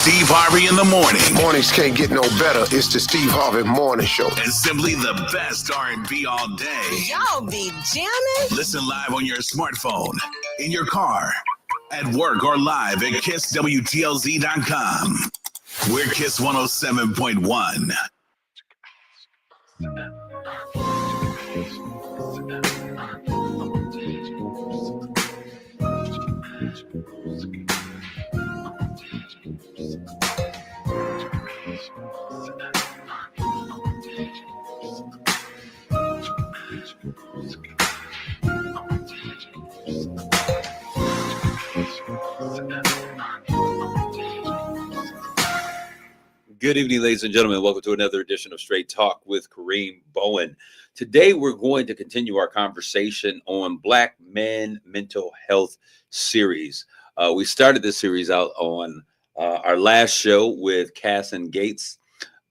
Steve Harvey in the morning. Mornings can't get no better. It's the Steve Harvey Morning Show. And simply the best R&B all day. Y'all be jamming? Listen live on your smartphone, in your car, at work, or live at KissWTLZ.com. We're Kiss 107.1. Good evening, ladies and gentlemen. Welcome to another edition of Straight Talk with Kareem Bowen. Today, we're going to continue our conversation on Black Men Mental Health series. We started this series out on our last show with Casson Gates,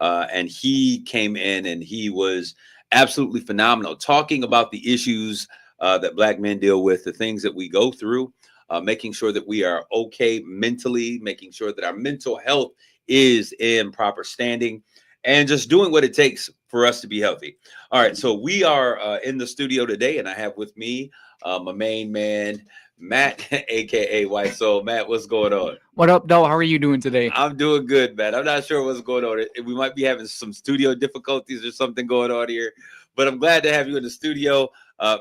and he came in and he was absolutely phenomenal, talking about the issues that Black men deal with, the things that we go through, making sure that we are okay mentally, making sure that our mental health is in proper standing, and just doing what it takes for us to be healthy. All right, so we are in the studio today, and I have with me my main man, Matt, aka White Soul. Matt, what's going on? What up, though? How are you doing today? I'm doing good, Matt. I'm not sure what's going on. We might be having some studio difficulties or something going on here, but I'm glad to have you in the studio.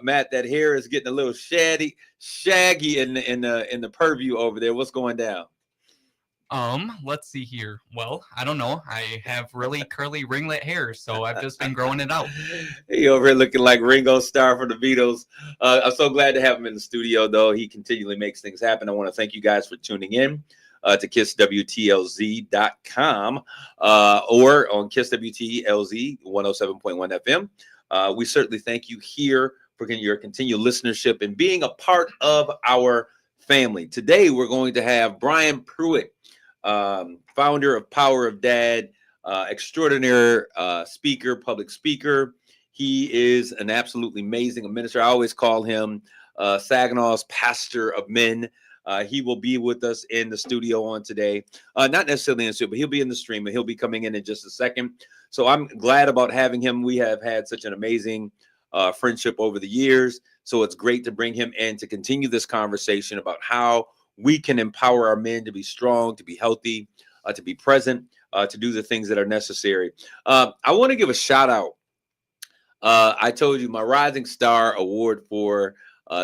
Matt, that hair is getting a little shaggy in the purview over there. What's going down? Let's see here. Well, I don't know. I have really curly ringlet hair, so I've just been growing it out. He over here looking like Ringo Starr from the Beatles. I'm so glad to have him in the studio, though. He continually makes things happen. I want to thank you guys for tuning in to KissWTLZ.com or on KissWTLZ 107.1 FM. We certainly thank you here for your continued listenership and being a part of our family. Today, we're going to have Brian Pruitt, founder of Power of Dad, extraordinary speaker, public speaker. He is an absolutely amazing minister. I always call him Saginaw's pastor of men. He will be with us in the studio on today. Not necessarily in the studio, but he'll be in the stream, and he'll be coming in just a second. So I'm glad about having him. We have had such an amazing friendship over the years. So it's great to bring him in to continue this conversation about how we can empower our men to be strong, to be healthy, to be present, to do the things that are necessary. I want to give a shout out. I told you my Rising Star Award for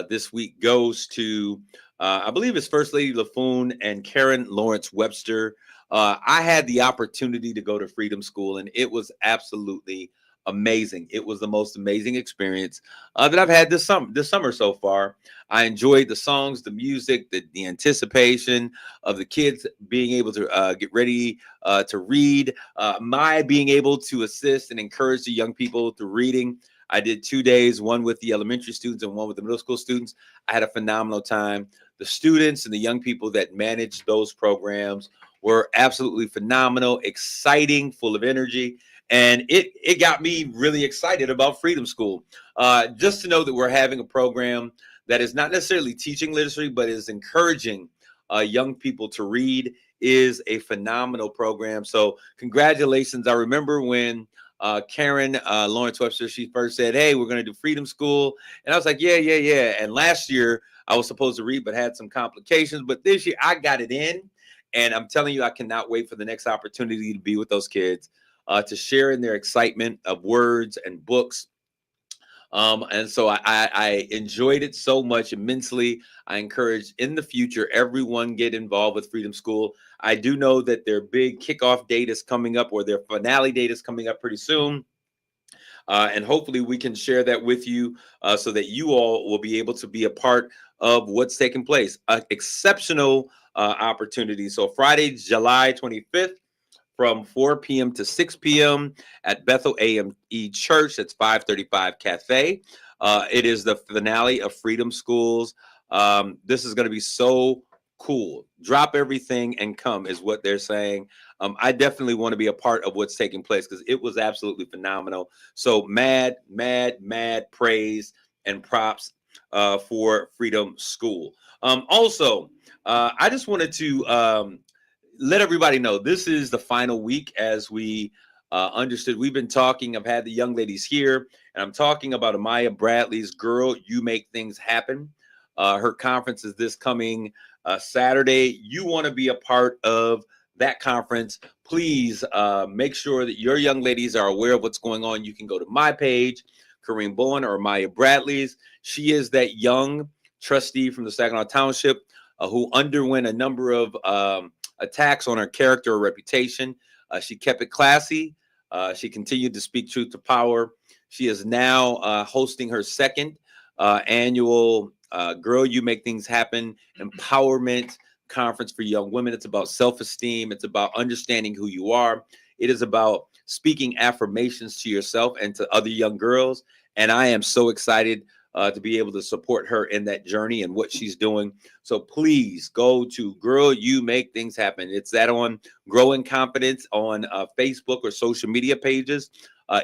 this week goes to, I believe it's First Lady LaFoon and Karen Lawrence Webster. I had the opportunity to go to Freedom School, and it was absolutely amazing. It was the most amazing experience that I've had this summer so far. I enjoyed the songs, the music, the anticipation of the kids being able to get ready to read, my being able to assist and encourage the young people through reading. I did 2 days, one with the elementary students and one with the middle school students. I had a phenomenal time. The students and the young people that managed those programs were absolutely phenomenal, exciting, full of energy. And it got me really excited about Freedom School. Just to know that we're having a program that is not necessarily teaching literacy, but is encouraging young people to read is a phenomenal program. So congratulations. I remember when Karen Lawrence Webster, she first said, hey, we're going to do Freedom School. And I was like, yeah. And last year I was supposed to read, but had some complications. But this year I got it in. And I'm telling you, I cannot wait for the next opportunity to be with those kids. To share in their excitement of words and books. And so I enjoyed it so much immensely. I encourage in the future, everyone get involved with Freedom School. I do know that their big kickoff date is coming up, or their finale date is coming up pretty soon. And hopefully we can share that with you so that you all will be able to be a part of what's taking place. Exceptional opportunity. So Friday, July 25th, from 4 p.m. to 6 p.m. at Bethel AME Church. That's 535 Cafe. It is the finale of Freedom Schools. This is going to be so cool. Drop everything and come is what they're saying. I definitely want to be a part of what's taking place because it was absolutely phenomenal. So mad praise and props for Freedom School. Also, I just wanted to let everybody know this is the final week as we understood. We've been talking. I've had the young ladies here, and I'm talking about Amaya Bradley's Girl, You Make Things Happen. Her conference is this coming Saturday. You want to be a part of that conference, please make sure that your young ladies are aware of what's going on. You can go to my page, Kareem Bowen or Amaya Bradley's. She is that young trustee from the Saginaw Township who underwent a number of attacks on her character or reputation. She kept it classy. She continued to speak truth to power. She is now hosting her second annual Girl, You Make Things Happen empowerment conference for young women. It's about self-esteem. It's about understanding who you are. It is about speaking affirmations to yourself and to other young girls. And I am so excited to be able to support her in that journey and what she's doing. So please go to Girl, You Make Things Happen. It's that on Growing Confidence on Facebook or social media pages.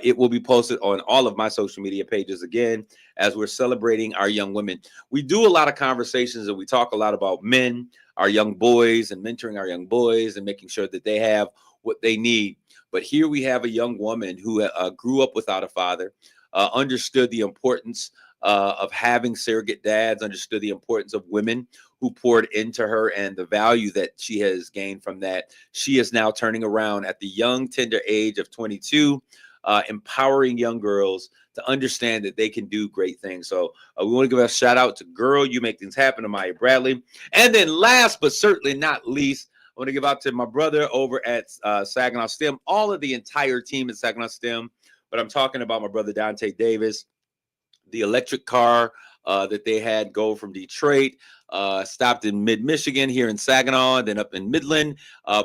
It will be posted on all of my social media pages again as we're celebrating our young women. We do a lot of conversations and we talk a lot about men, our young boys, and mentoring our young boys and making sure that they have what they need. But here we have a young woman who grew up without a father, understood the importance of having surrogate dads, understood the importance of women who poured into her and the value that she has gained from that. She is now turning around at the young, tender age of 22, empowering young girls to understand that they can do great things. So we want to give a shout out to Girl, You Make Things Happen, to Amaya Bradley. And then last but certainly not least, I want to give out to my brother over at Saginaw STEM, all of the entire team at Saginaw STEM. But I'm talking about my brother Dante Davis, the electric car that they had go from Detroit, stopped in mid-Michigan here in Saginaw, and then up in Midland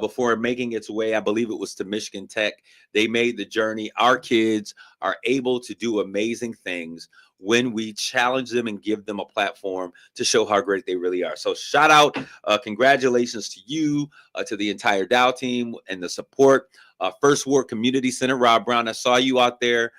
before making its way, I believe it was to Michigan Tech. They made the journey. Our kids are able to do amazing things when we challenge them and give them a platform to show how great they really are. So shout out, congratulations to you, to the entire Dow team and the support. First Ward Community Center, Rob Brown, I saw you out there.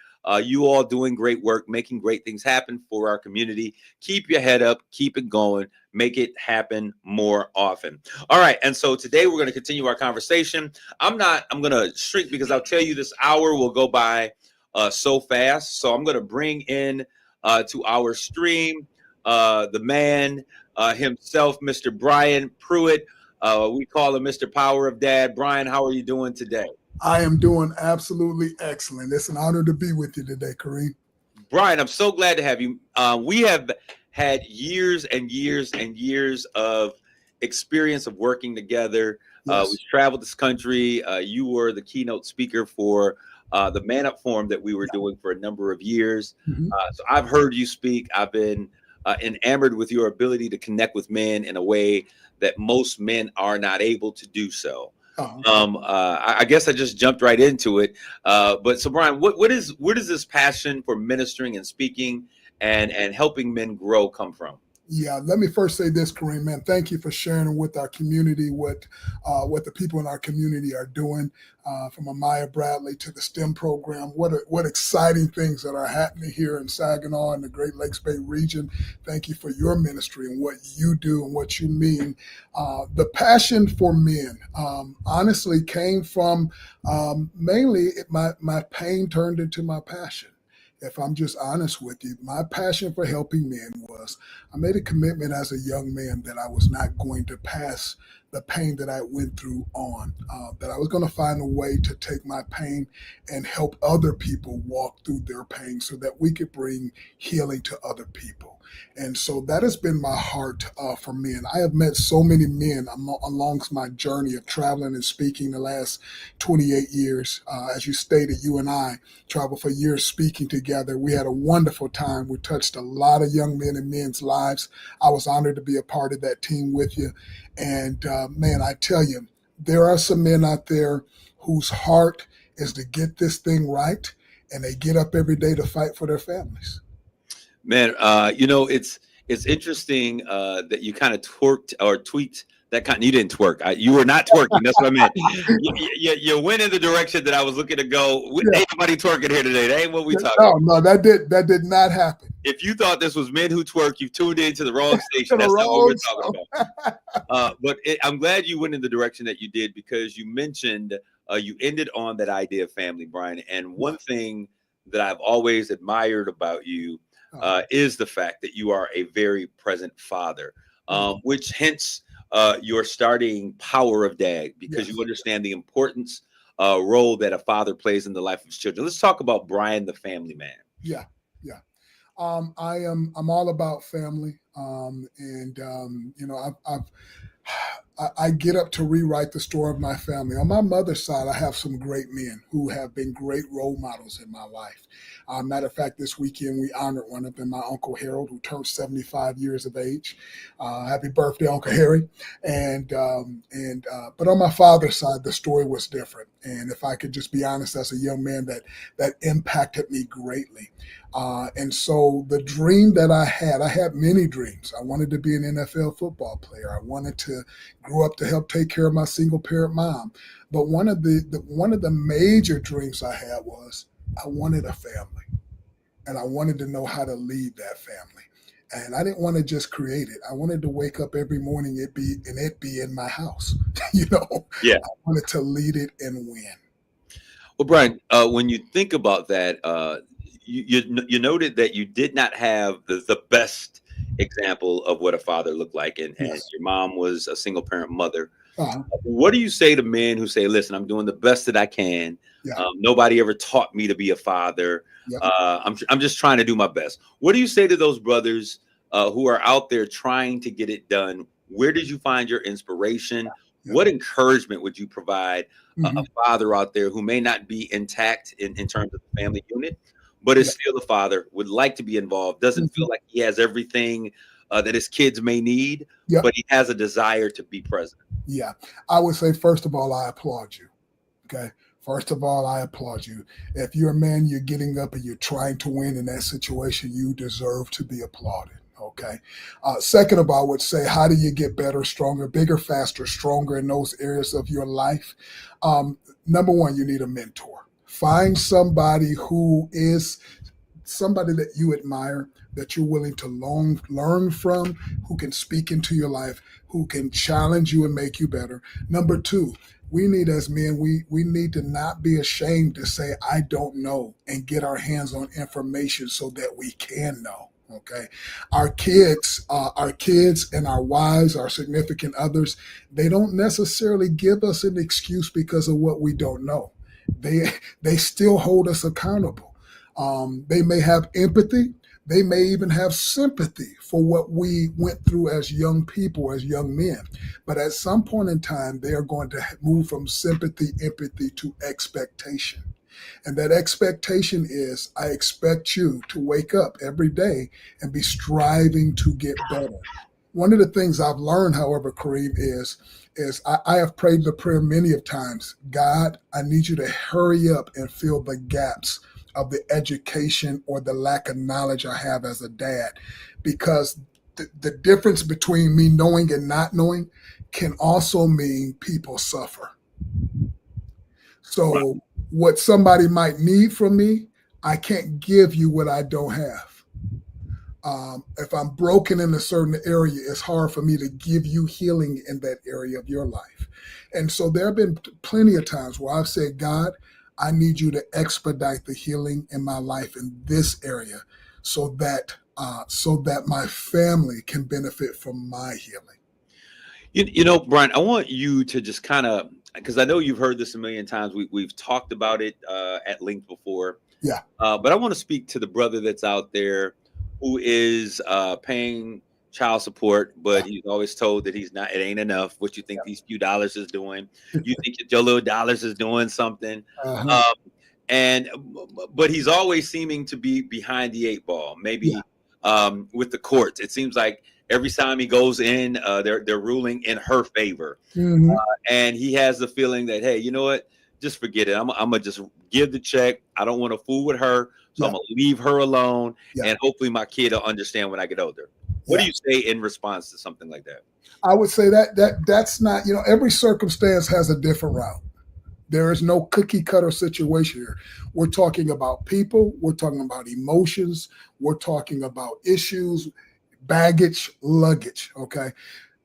You all doing great work, making great things happen for our community. Keep your head up, keep it going, make it happen more often. All right, and so today we're going to continue our conversation. I'm going to shrink because I'll tell you this hour will go by so fast. So I'm going to bring in to our stream the man himself, Mr. Brian Pruitt. We call him Mr. Power of Dad. Brian, how are you doing today? I am doing absolutely excellent. It's an honor to be with you today, Kareem. Brian, I'm so glad to have you. We have had years and years and years of experience of working together. Yes. We've traveled this country. You were the keynote speaker for the Man Up Forum that we were doing for a number of years. Mhm. So I've heard you speak. I've been enamored with your ability to connect with men in a way that most men are not able to do so. I guess I just jumped right into it. But so Brian, where does this passion for ministering and speaking and helping men grow come from? Yeah, let me first say this, Kareem, man. Thank you for sharing with our community what the people in our community are doing, from Amaya Bradley to the STEM program. What exciting things that are happening here in Saginaw and the Great Lakes Bay region. Thank you for your ministry and what you do and what you mean. The passion for men, honestly, came from mainly my pain turned into my passion. If I'm just honest with you, my passion for helping men was I made a commitment as a young man that I was not going to pass the pain that I went through on, that I was going to find a way to take my pain and help other people walk through their pain so that we could bring healing to other people. And so that has been my heart for men. I have met so many men along my journey of traveling and speaking the last 28 years. As you stated, you and I traveled for years speaking together. We had a wonderful time. We touched a lot of young men and men's lives. I was honored to be a part of that team with you. And man, I tell you, there are some men out there whose heart is to get this thing right, and they get up every day to fight for their families. Man, it's interesting that you kind of tweaked You didn't twerk. You were not twerking. That's what I meant. You went in the direction that I was looking to go. Ain't nobody twerking here today. That ain't what we talking about. No, that did not happen. If you thought this was men who twerk, you've tuned into the wrong station. That's not what we're talking about. But I'm glad you went in the direction that you did, because you mentioned you ended on that idea of family, Brian. And one thing that I've always admired about you is the fact that you are a very present father, which hence your starting Power of Dad, because you understand the importance role that a father plays in the life of his children. Let's talk about Brian, the family man. Yeah. I'm all about family. I get up to rewrite the story of my family. On my mother's side, I have some great men who have been great role models in my life. Matter of fact, this weekend we honored one of them, my Uncle Harold, who turned 75 years of age. Happy birthday, Uncle Harry. But on my father's side, the story was different. And if I could just be honest, as a young man, that impacted me greatly. And so the dream that I had many dreams. I wanted to be an NFL football player. I wanted to grow up to help take care of my single parent mom. But one of the major dreams I had was I wanted a family, and I wanted to know how to lead that family. And I didn't want to just create it. I wanted to wake up every morning, it be in my house. I wanted to lead it and win. Well, Brian, when you think about that, you noted that you did not have the best example of what a father looked like, and your mom was a single parent mother. What do you say to men who say, listen, I'm doing the best that I can. Nobody ever taught me to be a father. I'm just trying to do my best. What do you say to those brothers who are out there trying to get it done? Where did you find your inspiration? What encouragement would you provide a father out there who may not be intact in terms of the family unit, but is still a father, would like to be involved, doesn't feel like he has everything that his kids may need, but he has a desire to be present? Yeah, I would say, first of all, I applaud you. Okay. First of all, I applaud you. If you're a man, you're getting up and you're trying to win in that situation, you deserve to be applauded. Okay. Second of all, I would say, how do you get better, stronger, bigger, faster, stronger in those areas of your life? Number one, you need a mentor. Find somebody who is somebody that you admire, that you're willing to learn from, who can speak into your life, who can challenge you and make you better. Number two, we need, as men, we need to not be ashamed to say, I don't know, and get our hands on information so that we can know. Okay. Our kids and our wives, our significant others, they don't necessarily give us an excuse because of what we don't know. They still hold us accountable. They may have empathy. They may even have sympathy for what we went through as young people, as young men. But at some point in time, they are going to move from sympathy, empathy to expectation. And that expectation is, I expect you to wake up every day and be striving to get better. One of the things I've learned, however, Kareem, is I have prayed the prayer many of times. God, I need you to hurry up and fill the gaps of the education or the lack of knowledge I have as a dad, because the difference between me knowing and not knowing can also mean people suffer. So what somebody might need from me, I can't give you what I don't have. If I'm broken in a certain area, it's hard for me to give you healing in that area of your life. And so there have been plenty of times where I've said, God, I need you to expedite the healing in my life in this area so that my family can benefit from my healing. You know, Brian, I want you to just kind of, because I know you've heard this a million times. We've talked about it at length before. Yeah. But I want to speak to the brother that's out there who is paying child support, but he's always told that he's not, it ain't enough. What you think these few dollars is doing? You think your little dollars is doing something? But he's always seeming to be behind the eight ball. Maybe with the courts, it seems like every time he goes in, they're ruling in her favor, and he has the feeling that, hey, you know what? Just forget it. I'm gonna just give the check. I don't want to fool with her, so I'm gonna leave her alone, and hopefully my kid will understand when I get older. What do you say in response to something like that? I would say that's not, every circumstance has a different route. There is no cookie cutter situation here. We're talking about people. We're talking about emotions. We're talking about issues, baggage, luggage. Okay.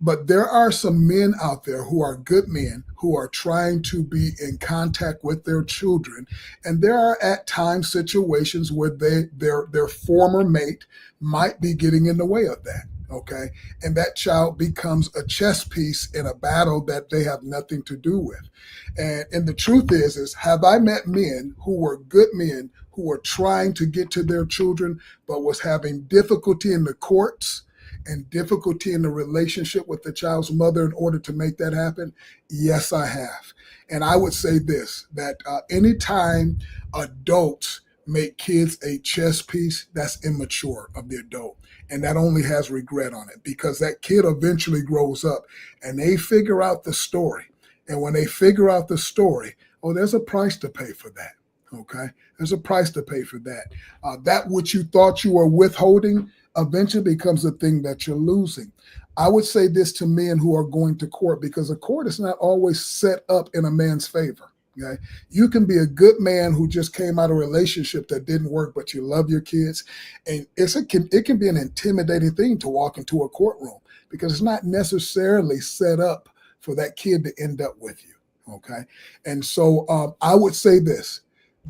But there are some men out there who are good men who are trying to be in contact with their children. And there are at times situations where their former mate might be getting in the way of that. Okay. And that child becomes a chess piece in a battle that they have nothing to do with. And the truth is have I met men who were good men who were trying to get to their children, but was having difficulty in the courts and difficulty in the relationship with the child's mother in order to make that happen? Yes, I have. And I would say this, that anytime adults make kids a chess piece, that's immature of the adult. And that only has regret on it, because that kid eventually grows up and they figure out the story. And when they figure out the story, there's a price to pay for that. Okay. There's a price to pay for that. That which you thought you were withholding eventually becomes a thing that you're losing. I would say this to men who are going to court, because a court is not always set up in a man's favor. Okay. You can be a good man who just came out of a relationship that didn't work, but you love your kids. And it can be an intimidating thing to walk into a courtroom, because it's not necessarily set up for that kid to end up with you. Okay. And so I would say this,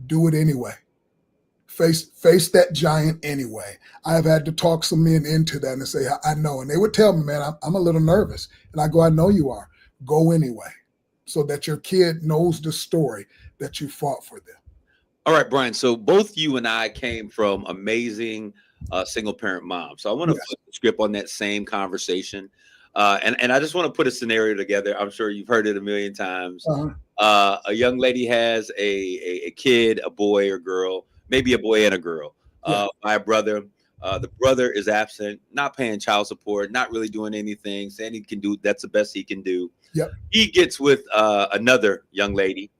do it anyway. Face that giant anyway. I have had to talk some men into that and say, I know. And they would tell me, man, I'm a little nervous. And I go, I know you are. Go anyway, so that your kid knows the story that you fought for them. All right, Brian. So both you and I came from amazing single parent moms. So I want to flip the script on that same conversation. And I just want to put a scenario together. I'm sure you've heard it a million times. A young lady has a kid, a boy or girl, maybe a boy and a girl, by a brother. The brother is absent, not paying child support, not really doing anything, saying he can do, that's the best he can do. Yep. He gets with another young lady.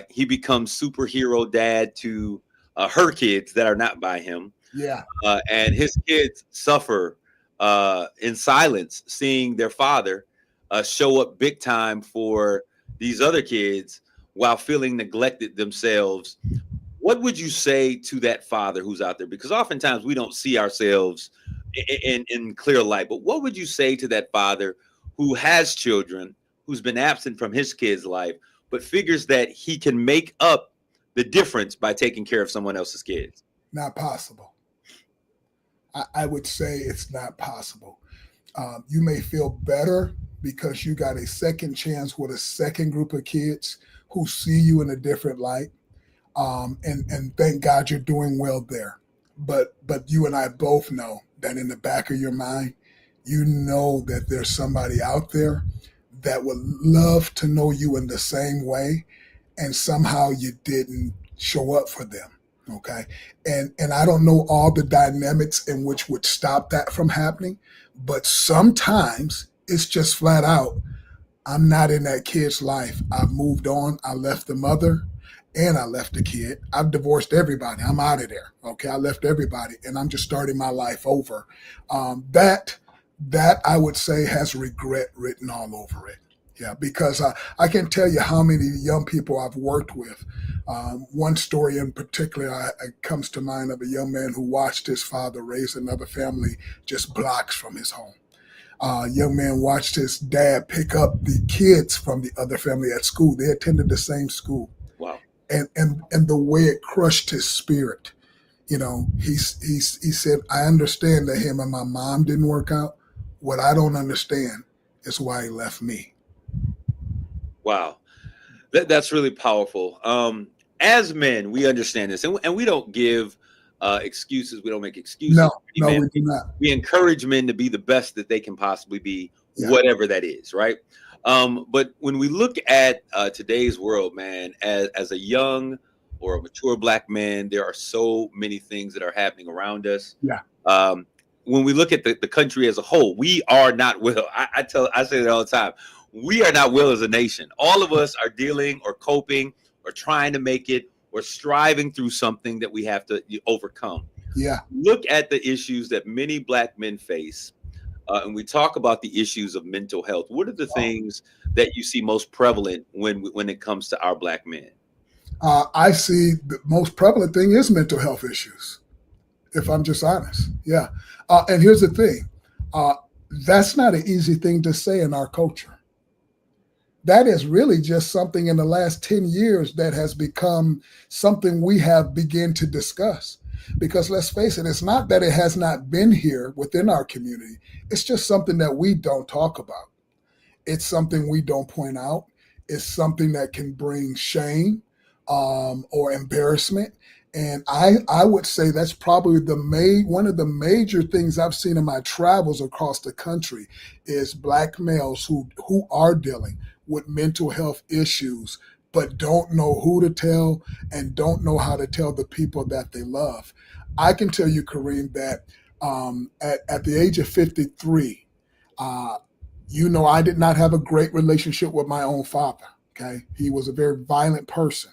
He becomes superhero dad to her kids that are not by him. Yeah. And his kids suffer in silence, seeing their father show up big time for these other kids while feeling neglected themselves. What would you say to that father who's out there? Because oftentimes we don't see ourselves in clear light, but what would you say to that father who has children, who's been absent from his kid's life, but figures that he can make up the difference by taking care of someone else's kids? Not possible. I would say it's not possible. You may feel better because you got a second chance with a second group of kids who see you in a different light. And thank God you're doing well there. But you and I both know that in the back of your mind, you know that there's somebody out there that would love to know you in the same way, and somehow you didn't show up for them. Okay. And I don't know all the dynamics in which would stop that from happening, but sometimes it's just flat out, I'm not in that kid's life. I've moved on. I left the mother and I left the kid. I've divorced everybody. I'm out of there. Okay. I left everybody and I'm just starting my life over. That I would say has regret written all over it. Yeah, because I can tell you how many young people I've worked with. One story in particular comes to mind of a young man who watched his father raise another family just blocks from his home. Young man watched his dad pick up the kids from the other family at school. They attended the same school. Wow. And the way it crushed his spirit, he said, I understand that him and my mom didn't work out. What I don't understand is why he left me. Wow. That's really powerful. As men, we understand this, and we don't give excuses. We don't make excuses. No, we do not. We encourage men to be the best that they can possibly be, whatever that is, right? But when we look at today's world, man, as a young or a mature Black man, there are so many things that are happening around us. Yeah. When we look at the country as a whole, we are not well. I say that all the time. We are not well as a nation. All of us are dealing or coping or trying to make it or striving through something that we have to overcome. Yeah. Look at the issues that many Black men face, and we talk about the issues of mental health. What are the things that you see most prevalent when it comes to our Black men? I see the most prevalent thing is mental health issues, if I'm just honest. Yeah. And here's the thing. That's not an easy thing to say in our culture. That is really just something in the last 10 years that has become something we have begun to discuss. Because let's face it, it's not that it has not been here within our community. It's just something that we don't talk about. It's something we don't point out. It's something that can bring shame or embarrassment. And I would say that's probably one of the major things I've seen in my travels across the country is Black males who are dealing with mental health issues, but don't know who to tell and don't know how to tell the people that they love. I can tell you, Kareem, that at the age of 53, I did not have a great relationship with my own father. Okay, he was a very violent person.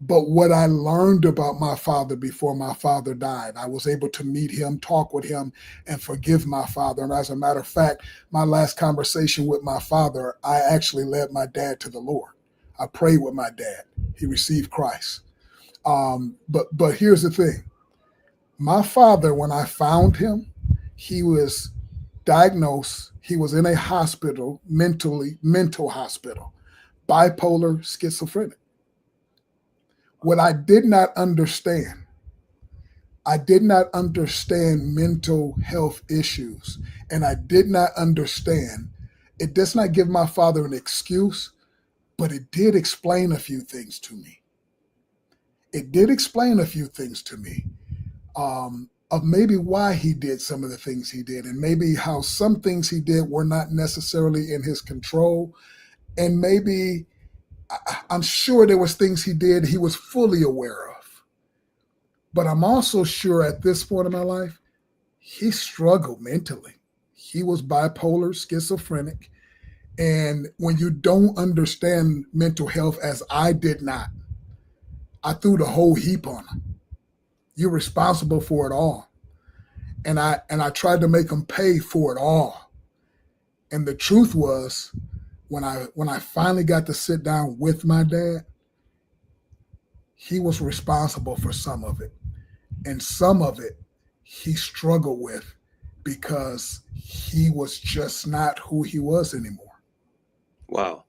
But what I learned about my father before my father died, I was able to meet him, talk with him, and forgive my father. And as a matter of fact, my last conversation with my father, I actually led my dad to the Lord. I prayed with my dad. He received Christ. But here's the thing. My father, when I found him, he was diagnosed. He was in a hospital, mental hospital, bipolar schizophrenic. What I did not understand mental health issues, and I did not understand. It does not give my father an excuse, but it did explain a few things to me. Of maybe why he did some of the things he did, and maybe how some things he did were not necessarily in his control, and maybe I'm sure there was things he did he was fully aware of. But I'm also sure at this point in my life, he struggled mentally. He was bipolar, schizophrenic. And when you don't understand mental health, as I did not, I threw the whole heap on him. You're responsible for it all. And I tried to make him pay for it all. And the truth was, when I finally got to sit down with my dad, he was responsible for some of it. And some of it he struggled with because he was just not who he was anymore. Wow.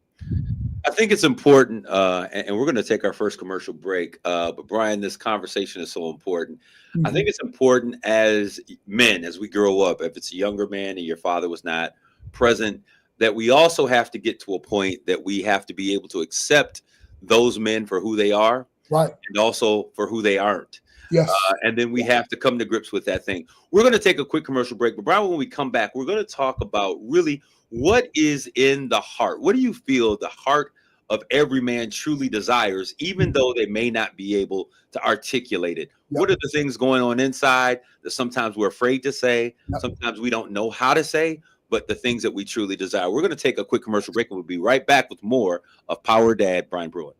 I think it's important, and we're going to take our first commercial break. But Brian, this conversation is so important. Mm-hmm. I think it's important as men, as we grow up, if it's a younger man and your father was not present, that we also have to get to a point that we have to be able to accept those men for who they are, right, and also for who they aren't. Yes. And then we have to come to grips with that thing. We're going to take a quick commercial break. But Brian, when we come back, we're going to talk about really what is in the heart. What do you feel the heart of every man truly desires, even though they may not be able to articulate it? Yep. What are the things going on inside that sometimes we're afraid to say, yep, sometimes we don't know how to say, but the things that we truly desire? We're going to take a quick commercial break, and we'll be right back with more of Power Dad, Brian Brewer.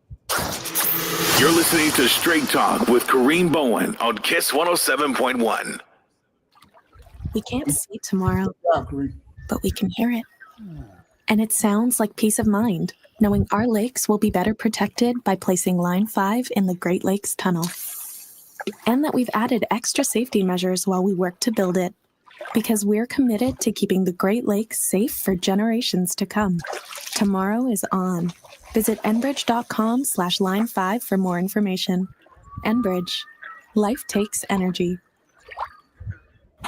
You're listening to Straight Talk with Kareem Bowen on KISS 107.1. We can't see tomorrow, but we can hear it. And it sounds like peace of mind, knowing our lakes will be better protected by placing Line 5 in the Great Lakes Tunnel. And that we've added extra safety measures while we work to build it, because we're committed to keeping the Great Lakes safe for generations to come. Tomorrow is on. Visit enbridge.com/line5 for more information. Enbridge. Life takes energy.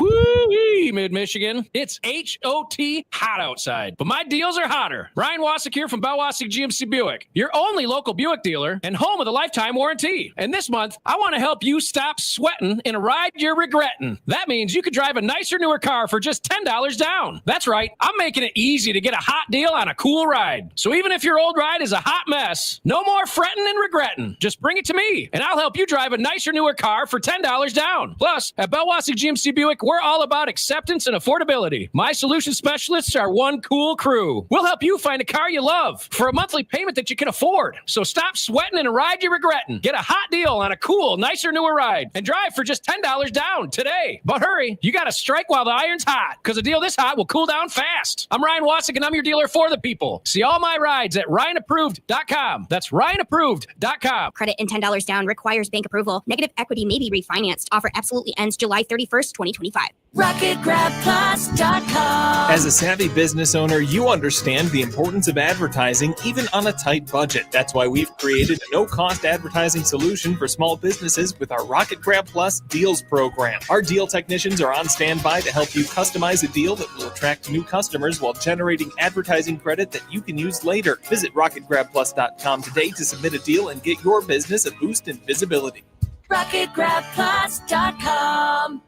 Woo-wee, Mid-Michigan. It's H-O-T hot outside, but my deals are hotter. Brian Wassick here from Wassick GMC Buick, your only local Buick dealer and home of the lifetime warranty. And this month, I want to help you stop sweating in a ride you're regretting. That means you could drive a nicer, newer car for just $10 down. That's right. I'm making it easy to get a hot deal on a cool ride. So even if your old ride is a hot mess, no more fretting and regretting. Just bring it to me, and I'll help you drive a nicer, newer car for $10 down. Plus, at Wassick GMC Buick, we're all about acceptance and affordability. My solution specialists are one cool crew. We'll help you find a car you love for a monthly payment that you can afford. So stop sweating and a ride you're regretting. Get a hot deal on a cool, nicer, newer ride and drive for just $10 down today. But hurry, you got to strike while the iron's hot, because a deal this hot will cool down fast. I'm Ryan Wassick, and I'm your dealer for the people. See all my rides at RyanApproved.com. That's RyanApproved.com. Credit and $10 down requires bank approval. Negative equity may be refinanced. Offer absolutely ends July 31st, 2025. RocketGrabPlus.com. As a savvy business owner, you understand the importance of advertising even on a tight budget. That's why we've created a no-cost advertising solution for small businesses with our Rocket Grab Plus Deals program. Our deal technicians are on standby to help you customize a deal that will attract new customers while generating advertising credit that you can use later. Visit RocketGrabPlus.com today to submit a deal and get your business a boost in visibility. RocketGrabPlus.com.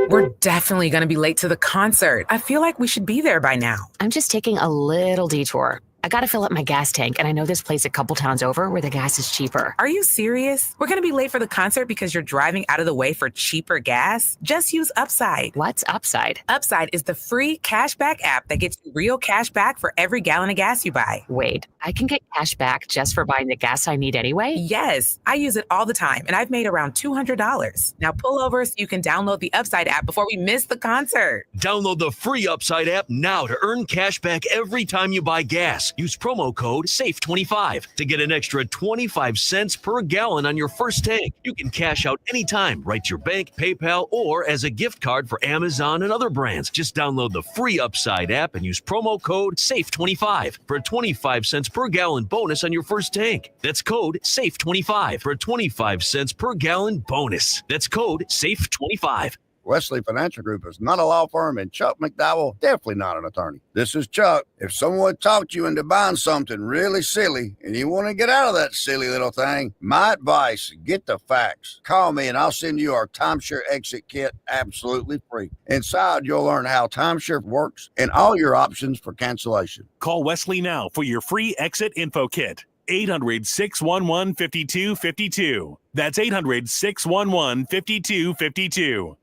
We're definitely going to be late to the concert. I feel like we should be there by now. I'm just taking a little detour. I got to fill up my gas tank, and I know this place a couple towns over where the gas is cheaper. Are you serious? We're going to be late for the concert because you're driving out of the way for cheaper gas? Just use Upside. What's Upside? Upside is the free cashback app that gets you real cash back for every gallon of gas you buy. Wait, I can get cash back just for buying the gas I need anyway? Yes, I use it all the time, and I've made around $200. Now pull over so you can download the Upside app before we miss the concert. Download the free Upside app now to earn cash back every time you buy gas. Use promo code SAFE25 to get an extra 25 cents per gallon on your first tank. You can cash out anytime, right to your bank, PayPal, or as a gift card for Amazon and other brands. Just download the free Upside app and use promo code SAFE25 for a 25 cents per gallon bonus on your first tank. That's code SAFE25 for a 25 cents per gallon bonus. That's code SAFE25. Wesley Financial Group is not a law firm, and Chuck McDowell definitely not an attorney. This is Chuck. If someone talked you into buying something really silly and you want to get out of that silly little thing, my advice, get the facts. Call me and I'll send you our timeshare exit kit absolutely free. Inside, you'll learn how timeshare works and all your options for cancellation. Call Wesley now for your free exit info kit. 800-611-5252. That's 800-611-5252.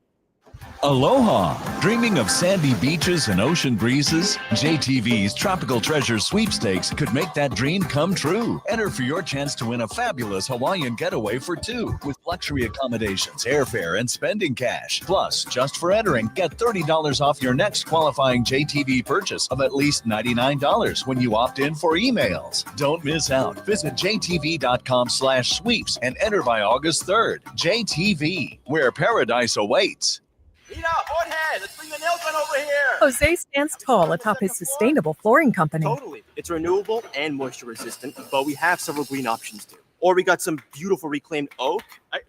Aloha! Dreaming of sandy beaches and ocean breezes? JTV's Tropical Treasure Sweepstakes could make that dream come true. Enter for your chance to win a fabulous Hawaiian getaway for two with luxury accommodations, airfare, and spending cash. Plus, just for entering, get $30 off your next qualifying JTV purchase of at least $99 when you opt in for emails. Don't miss out. Visit jtv.com/sweeps and enter by August 3rd. JTV, where paradise awaits. Rita, Jorge, let's bring the nail gun over here. Jose stands tall atop his sustainable flooring company. Totally. It's renewable and moisture resistant, but we have several green options too. Or we got some beautiful reclaimed oak. But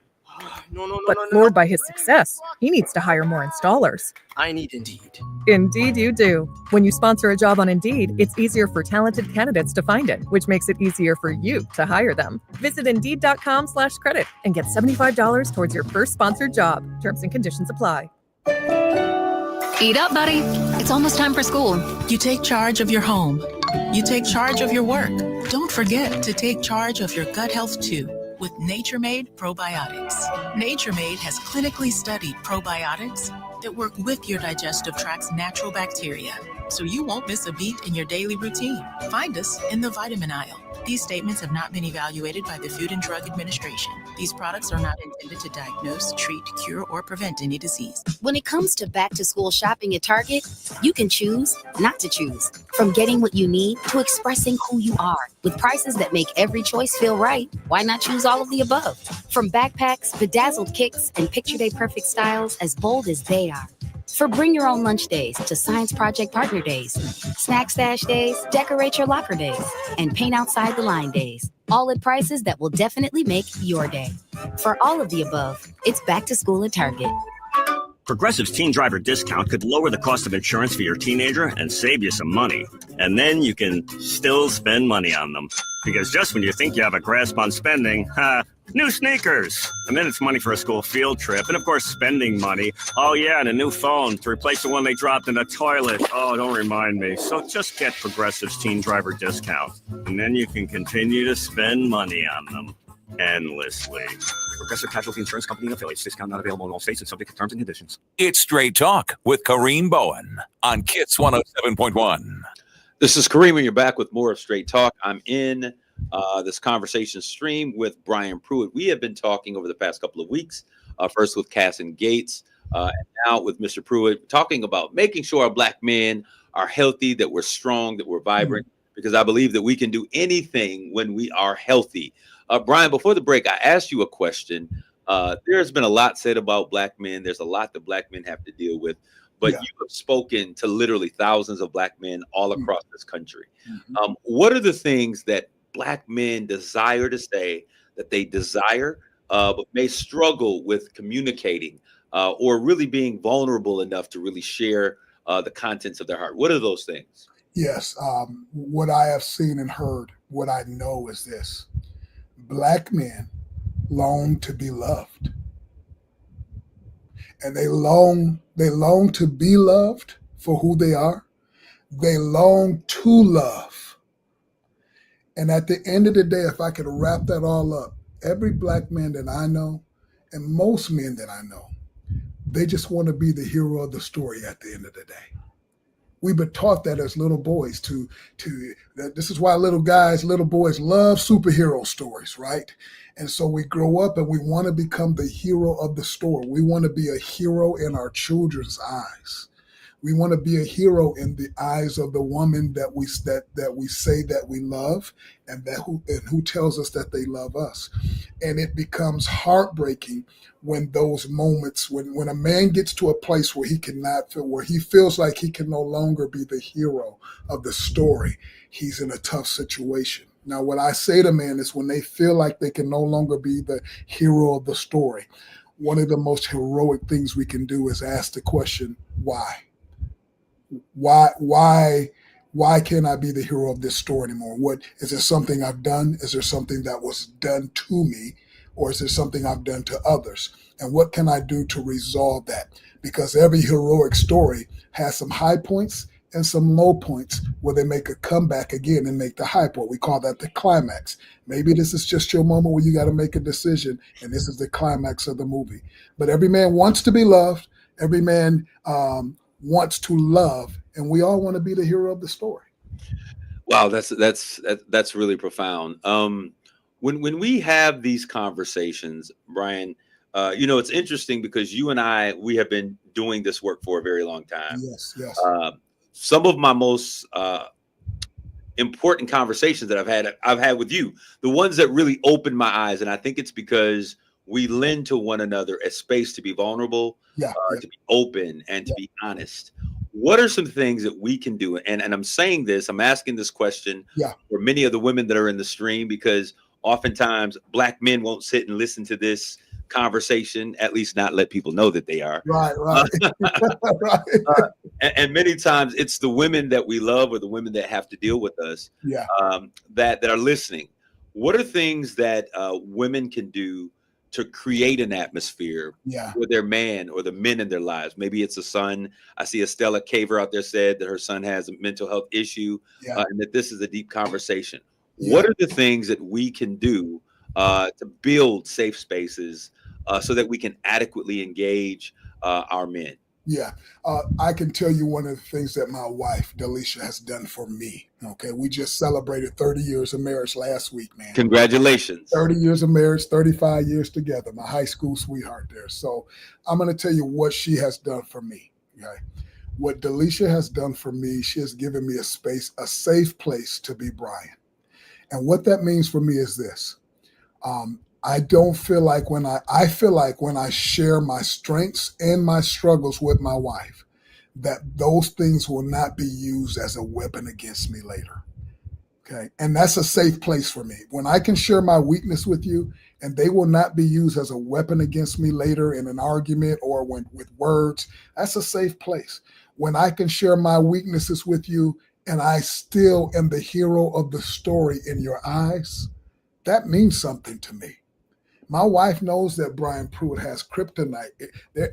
floored by his success, he needs to hire more installers. I need Indeed. Indeed you do. When you sponsor a job on Indeed, it's easier for talented candidates to find it, which makes it easier for you to hire them. Visit Indeed.com/credit and get $75 towards your first sponsored job. Terms and conditions apply. Eat up, buddy. It's almost time for school. You take charge of your home. You take charge of your work. Don't forget to take charge of your gut health too with Nature Made Probiotics. Nature Made has clinically studied probiotics that work with your digestive tract's natural bacteria, so you won't miss a beat in your daily routine. Find us in the vitamin aisle. These statements have not been evaluated by the Food and Drug Administration. These products are not intended to diagnose, treat, cure, or prevent any disease. When it comes to back-to-school shopping at Target, you can choose not to choose. From getting what you need to expressing who you are. With prices that make every choice feel right, why not choose all of the above? From backpacks, bedazzled kicks, and picture day perfect styles as bold as they are. For bring your own lunch days to science project partner days, snack stash days, decorate your locker days, and paint outside the line days. All at prices that will definitely make your day. For all of the above, it's back to school at Target. Progressive's Teen Driver discount could lower the cost of insurance for your teenager and save you some money. And then you can still spend money on them. Because just when you think you have a grasp on spending, new sneakers. And then it's money for a school field trip. And of course, spending money. Oh yeah, and a new phone to replace the one they dropped in the toilet. Oh, don't remind me. So just get Progressive's Teen Driver discount. And then you can continue to spend money on them endlessly. Progressive Casualty Insurance Company and affiliates. Discount not available in all states and subject to terms and conditions. It's Straight Talk with Kareem Bowen on Kiss 107.1. This is Kareem, and you're back with more of Straight Talk. I'm in this conversation stream with Brian Pruitt. We have been talking over the past couple of weeks, first with Cass and Gates, and now with Mr. Pruitt, talking about making sure our Black men are healthy, that we're strong, that we're vibrant, because I believe that we can do anything when we are healthy. Brian, before the break, I asked you a question. There's been a lot said about Black men. There's a lot that Black men have to deal with. But you have spoken to literally thousands of Black men all across this country. What are the things that Black men desire to say, that they desire, but may struggle with communicating or really being vulnerable enough to really share the contents of their heart? What are those things? Yes. What I have seen and heard, what I know is this. Black men long to be loved. And they long to be loved for who they are. They long to love. And at the end of the day, if I could wrap that all up, every Black man that I know, and most men that I know, they just want to be the hero of the story at the end of the day. We've been taught that as little boys this is why little boys love superhero stories, right? And so we grow up and we want to become the hero of the story. We want to be a hero in our children's eyes. We want to be a hero in the eyes of the woman that we say that we love, and who tells us that they love us. And it becomes heartbreaking when those moments, when a man gets to a place where where he feels like he can no longer be the hero of the story, he's in a tough situation. Now, what I say to men is when they feel like they can no longer be the hero of the story, one of the most heroic things we can do is ask the question, why? Why can't I be the hero of this story anymore? What is there something I've done? Is there something that was done to me? Or is there something I've done to others? And what can I do to resolve that? Because every heroic story has some high points and some low points where they make a comeback again and make the high point. We call that the climax. Maybe this is just your moment where you got to make a decision, and this is the climax of the movie. But every man wants to be loved. Every man wants to love, and we all want to be the hero of the story. Wow, that's really profound. When we have these conversations, Brian, it's interesting because you and we have been doing this work for a very long time. Yes. Some of my most important conversations that I've had with you, the ones that really opened my eyes, and I think it's because we lend to one another a space to be vulnerable, to be open, and to be honest. What are some things that we can do? And I'm saying this, I'm asking this question for many of the women that are in the stream, because oftentimes Black men won't sit and listen to this conversation, at least not let people know that they are. Right. And many times it's the women that we love or the women that have to deal with us that are listening. What are things that women can do to create an atmosphere with their man or the men in their lives? Maybe it's a son. I see Estella Caver out there said that her son has a mental health issue and that this is a deep conversation. What are the things that we can do to build safe spaces so that we can adequately engage our men? I can tell you one of the things that my wife, Delisha, has done for me. Okay, we just celebrated 30 years of marriage last week, man. Congratulations. 30 years of marriage, 35 years together, my high school sweetheart there. So I'm going to tell you what she has done for me. Okay, what Delisha has done for me, she has given me a space, a safe place to be Brian. And what that means for me is this. I don't feel like when I share my strengths and my struggles with my wife, that those things will not be used as a weapon against me later. Okay. And that's a safe place for me. When I can share my weakness with you and they will not be used as a weapon against me later in an argument or with words, that's a safe place. When I can share my weaknesses with you and I still am the hero of the story in your eyes, that means something to me. My wife knows that Brian Pruitt has kryptonite.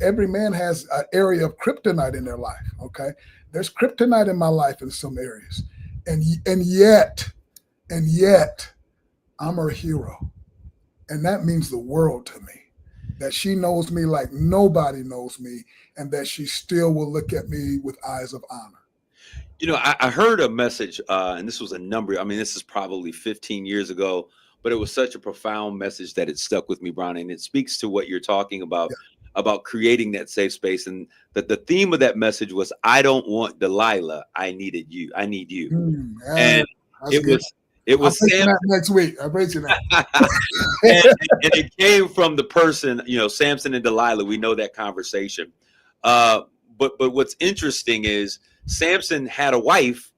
Every man has an area of kryptonite in their life, okay? There's kryptonite in my life in some areas. And yet, I'm her hero. And that means the world to me, that she knows me like nobody knows me, and that she still will look at me with eyes of honor. You know, I heard a message, and this was a number. I mean, this is probably 15 years ago, but it was such a profound message that it stuck with me, Brian. And it speaks to what you're talking about creating that safe space. And that the theme of that message was, I don't want Delilah. I needed you. I need you. And it was Sam next week. I'll break you that. and it came from the person, you know, Samson and Delilah. We know that conversation. But what's interesting is Samson had a wife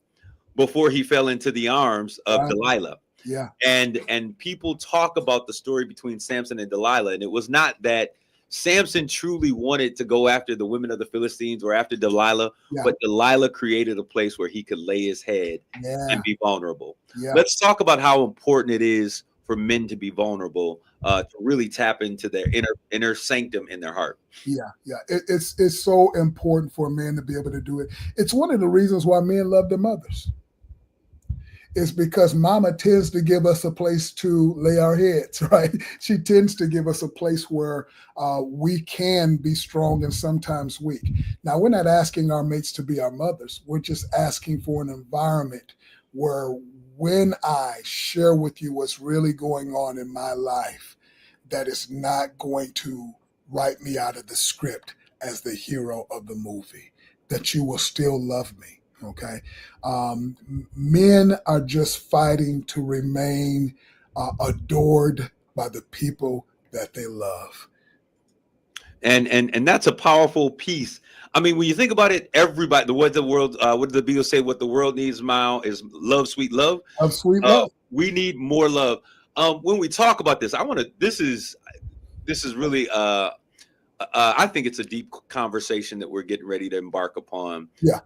before he fell into the arms of Delilah. Yeah. And people talk about the story between Samson and Delilah, and it was not that Samson truly wanted to go after the women of the Philistines or after Delilah, but Delilah created a place where he could lay his head and be vulnerable. Yeah. Let's talk about how important it is for men to be vulnerable, to really tap into their inner sanctum in their heart. Yeah. It's so important for men to be able to do it. It's one of the reasons why men love their mothers. It's because mama tends to give us a place to lay our heads, right? She tends to give us a place where we can be strong and sometimes weak. Now, we're not asking our mates to be our mothers. We're just asking for an environment where when I share with you what's really going on in my life, that is not going to write me out of the script as the hero of the movie, that you will still love me. Okay. Men are just fighting to remain adored by the people that they love. And that's a powerful piece. I mean, when you think about it, everybody, what did the Beatles say? What the world needs now is love, sweet love. Love, sweet love. We need more love. When we talk about this, this is really, I think it's a deep conversation that we're getting ready to embark upon. Yeah.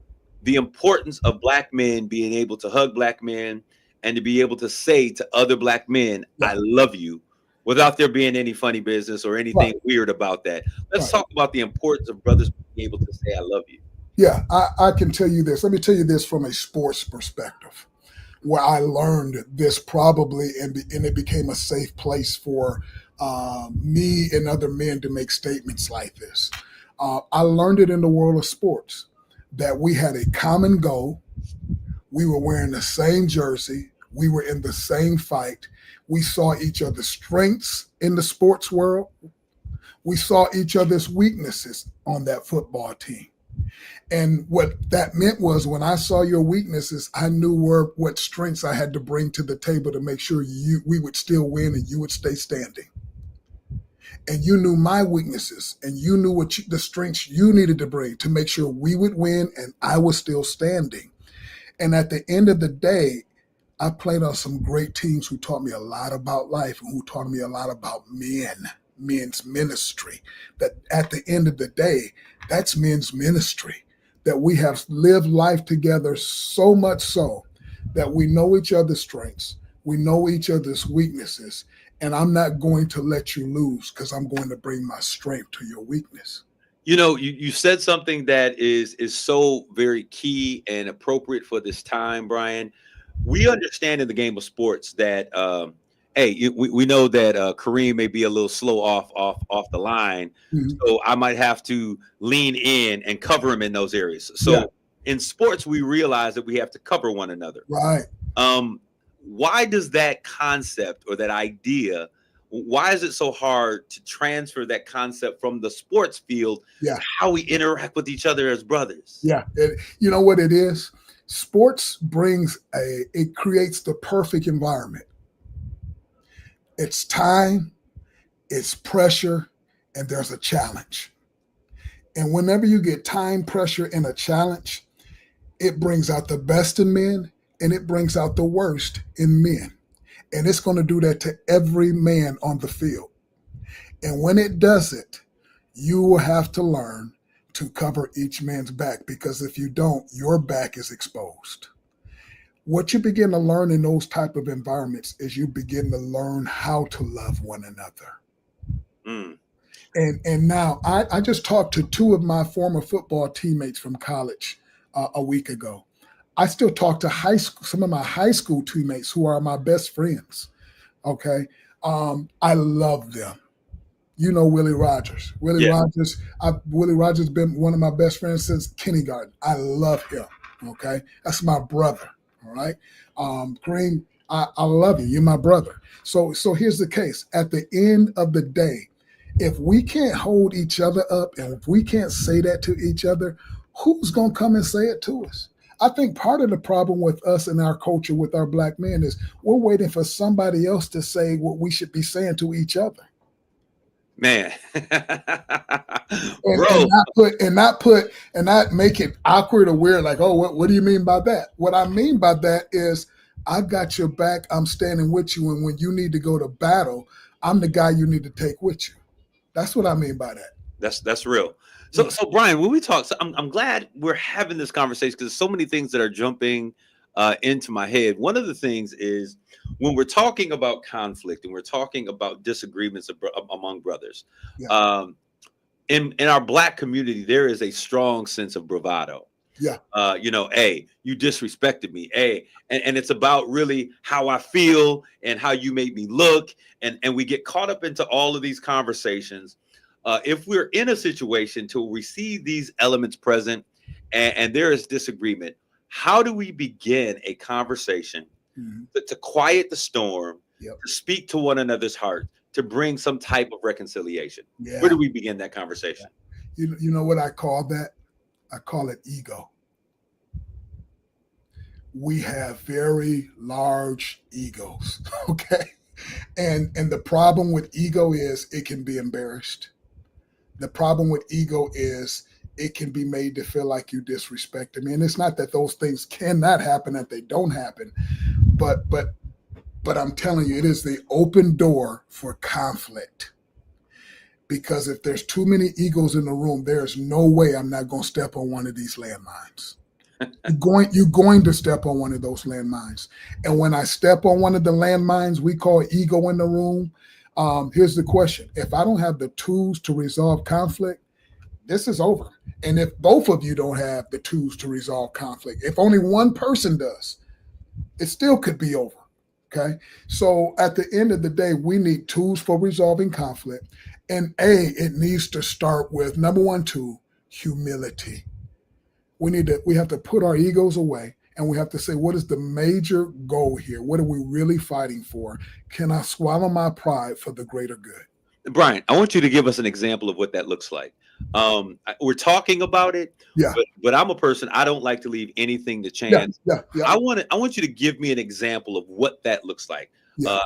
The importance of Black men being able to hug Black men and to be able to say to other Black men, I love you, without there being any funny business or anything weird about that. Let's talk about the importance of brothers being able to say, I love you. Yeah, I can tell you this. Let me tell you this from a sports perspective, where I learned this probably, and it became a safe place for me and other men to make statements like this. I learned it in the world of sports, that we had a common goal. We were wearing the same jersey. We were in the same fight. We saw each other's strengths in the sports world. We saw each other's weaknesses on that football team. And what that meant was, when I saw your weaknesses, I knew what strengths I had to bring to the table to make sure we would still win and you would stay standing. And you knew my weaknesses, and you knew the strengths you needed to bring to make sure we would win and I was still standing. And at the end of the day, I played on some great teams who taught me a lot about life and who taught me a lot about men's ministry. That at the end of the day, that's men's ministry, that we have lived life together so much so that we know each other's strengths, we know each other's weaknesses, and I'm not going to let you lose because I'm going to bring my strength to your weakness. You know, you said something that is so very key and appropriate for this time, Brian. We understand in the game of sports that, we know that Kareem may be a little slow off the line, so I might have to lean in and cover him in those areas. So in sports, we realize that we have to cover one another. Right. Why does that concept or that idea, why is it so hard to transfer that concept from the sports field to how we interact with each other as brothers? Yeah. You know what it is? Sports it creates the perfect environment. It's time, it's pressure, and there's a challenge. And whenever you get time, pressure, and a challenge, it brings out the best in men and it brings out the worst in men. And it's going to do that to every man on the field. And when it does it, you will have to learn to cover each man's back, because if you don't, your back is exposed. What you begin to learn in those type of environments is you begin to learn how to love one another. And now I just talked to two of my former football teammates from college a week ago. I still talk to some of my high school teammates who are my best friends. Okay. I love them. You know Willie Rogers. Willie Rogers been one of my best friends since kindergarten. I love him. Okay, that's my brother. All right, Kareem, I love you. You're my brother. So here's the case. At the end of the day, if we can't hold each other up and if we can't say that to each other, who's gonna come and say it to us? I think part of the problem with us and our culture with our black men is we're waiting for somebody else to say what we should be saying to each other. Man, and not make it awkward or weird. Like, oh, what do you mean by that? What I mean by that is I got your back. I'm standing with you, and when you need to go to battle, I'm the guy you need to take with you. That's what I mean by that. That's real. So Brian, when we talk, I'm glad we're having this conversation because there's so many things that are jumping into my head. One of the things is when we're talking about conflict and we're talking about disagreements among brothers, in our Black community, there is a strong sense of bravado. Yeah. Hey, you disrespected me. Hey, and it's about really how I feel and how you made me look. And we get caught up into all of these conversations. If we're in a situation to receive these elements present and there is disagreement, how do we begin a conversation to quiet the storm, to speak to one another's heart, to bring some type of reconciliation? Where do we begin that conversation? You know what I call that? I call it ego. We have very large egos, okay? And the problem with ego is it can be embarrassed. The problem with ego is it can be made to feel like you disrespected me. And it's not that those things cannot happen, that they don't happen, but I'm telling you, it is the open door for conflict. Because if there's too many egos in the room, there's no way I'm not going to step on one of these landmines. You're going to step on one of those landmines. And when I step on one of the landmines we call ego in the room, here's the question. If I don't have the tools to resolve conflict, this is over. And if both of you don't have the tools to resolve conflict, if only one person does, it still could be over. Okay. So at the end of the day, we need tools for resolving conflict. And it needs to start with number one tool, humility. We have to put our egos away and we have to say, what is the major goal here? What are we really fighting for? Can I swallow my pride for the greater good? Brian, I want you to give us an example of what that looks like. We're talking about it, but I'm a person, I don't like to leave anything to chance. I want you to give me an example of what that looks like.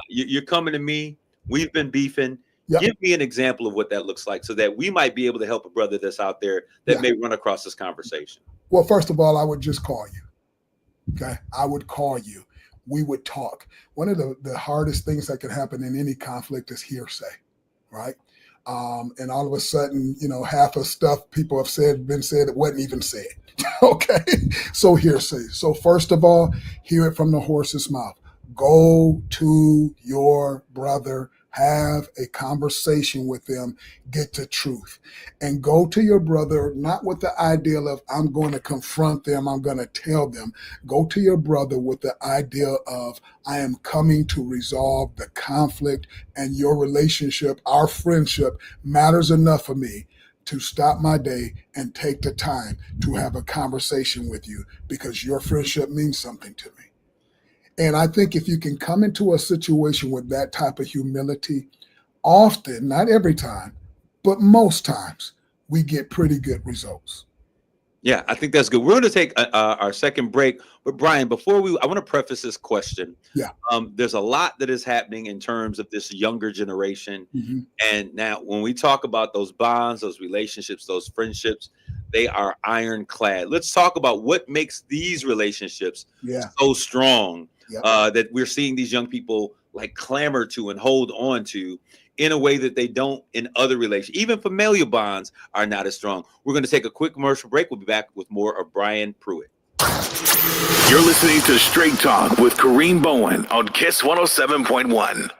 You're coming to me, we've been beefing. Give me an example of what that looks like so that we might be able to help a brother that's out there that may run across this conversation. Well, first of all, I would just call you. Okay. I would call you. We would talk. One of the hardest things that can happen in any conflict is hearsay, right? And all of a sudden, half of stuff people have been said that wasn't even said. Okay. So hearsay. So first of all, hear it from the horse's mouth. Go to your brother, have a conversation with them, get the truth, and go to your brother, not with the ideal of I'm going to confront them, I'm going to tell them. Go to your brother with the idea of I am coming to resolve the conflict, and your relationship, our friendship matters enough for me to stop my day and take the time to have a conversation with you because your friendship means something to me. And I think if you can come into a situation with that type of humility, often, not every time, but most times, we get pretty good results. Yeah, I think that's good. We're going to take our second break. But Brian, I want to preface this question. There's a lot that is happening in terms of this younger generation. And now when we talk about those bonds, those relationships, those friendships, they are ironclad. Let's talk about what makes these relationships so strong. That we're seeing these young people like clamor to and hold on to in a way that they don't in other relations. Even familial bonds are not as strong. We're going to take a quick commercial break. We'll be back with more of Brian Pruitt. You're listening to Straight Talk with Kareem Bowen on KISS 107.1.